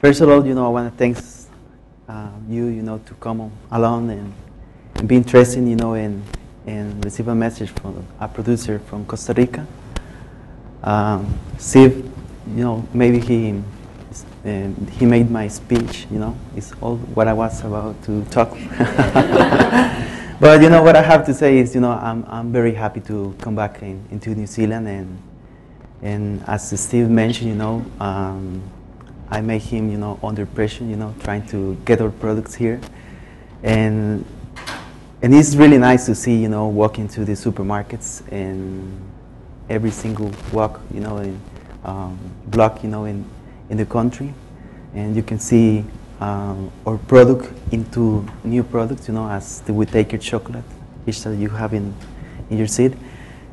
First of all, I want to thank you, to come along and be interested, and receive a message from a producer from Costa Rica. Steve, maybe he made my speech, it's all what I was about to talk. But what I have to say is, I'm very happy to come back into New Zealand, and as Steve mentioned, I made him, under pressure, trying to get our products here, and it's really nice to see, walking to the supermarkets and every single walk, block, in the country, and you can see our product into new products, as the We Take Your chocolate, which that you have in your seed,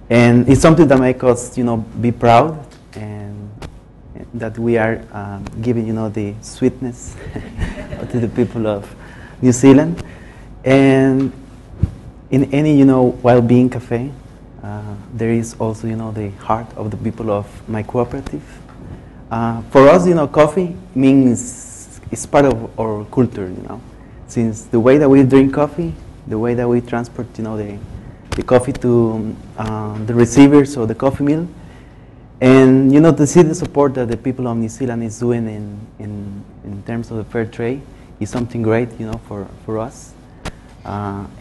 and it's something that makes us, be proud, and that we are giving, the sweetness to the people of New Zealand, and in any, well-being cafe, there is also, the heart of the people of my cooperative. For us, coffee means it's part of our culture, since the way that we drink coffee, the way that we transport, the coffee to the receivers or the coffee mill, and to see the support that the people of New Zealand is doing in terms of the fair trade is something great, for us.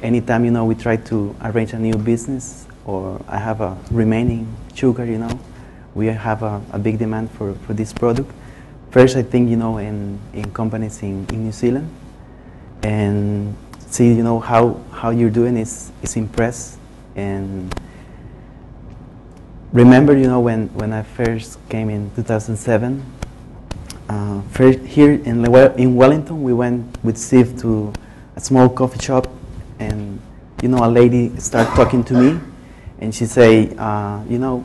Anytime, we try to arrange a new business, or I have a remaining sugar, we have a big demand for this product. First, I think, in companies in New Zealand, and see, how you're doing is impressed. And remember, when I first came in 2007, first here in Wellington, we went with Steve to a small coffee shop, and a lady started talking to me, and she say,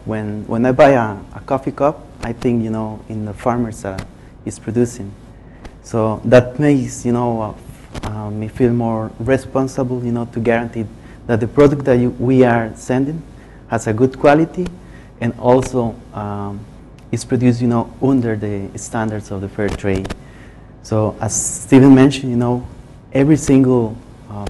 when I buy a coffee cup, I think, in the farmers is producing. So that makes, me feel more responsible, to guarantee that the product that we are sending has a good quality, and also is produced, under the standards of the fair trade. So as Stephen mentioned, every single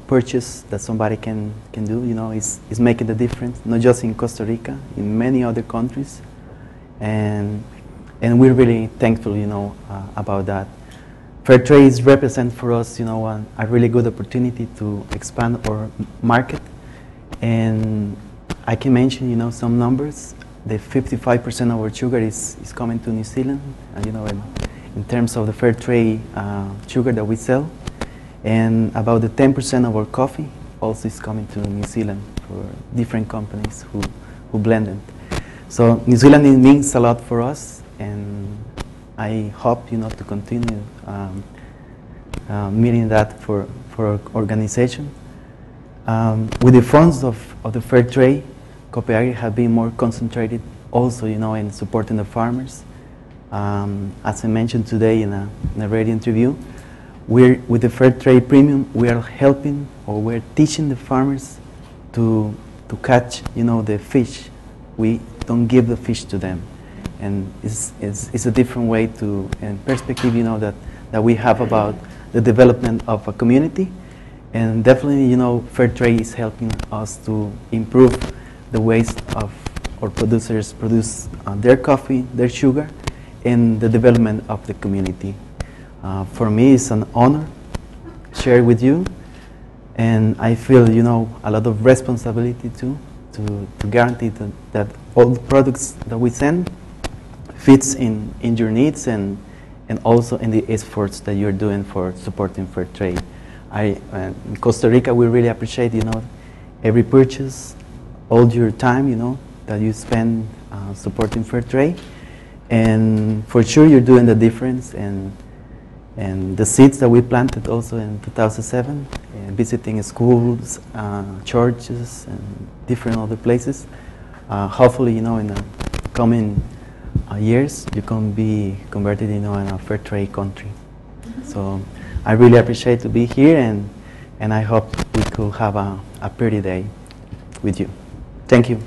purchase that somebody can do, is making the difference, not just in Costa Rica, in many other countries, and we're really thankful, about that. Fair trade represents for us, a really good opportunity to expand our market, and I can mention, some numbers. The 55% of our sugar is coming to New Zealand, in terms of the fair trade sugar that we sell. And about the 10% of our coffee also is coming to New Zealand for different companies who blend it. So New Zealand, it means a lot for us, and I hope, to continue meeting that for our organization. With the funds of the fair trade, CoopeAgri have been more concentrated also, in supporting the farmers. As I mentioned today in a radio interview, with the fair trade premium, we are helping, or we're teaching the farmers to catch, the fish. We don't give the fish to them, and it's a different way and perspective, that we have about the development of a community, and definitely, fair trade is helping us to improve the ways of our producers produce their coffee, their sugar, and the development of the community. For me, it's an honor to share with you, and I feel, a lot of responsibility too, to guarantee that all the products that we send fits in your needs, and also in the efforts that you're doing for supporting fair trade. In Costa Rica, we really appreciate, every purchase, all your time, that you spend supporting fair trade, and for sure you're doing the difference. And the seeds that we planted also in 2007, visiting schools, churches, and different other places. Hopefully, in the coming years, you can be converted, in a fair trade country. So I really appreciate to be here, and I hope we could have a pretty day with you. Thank you.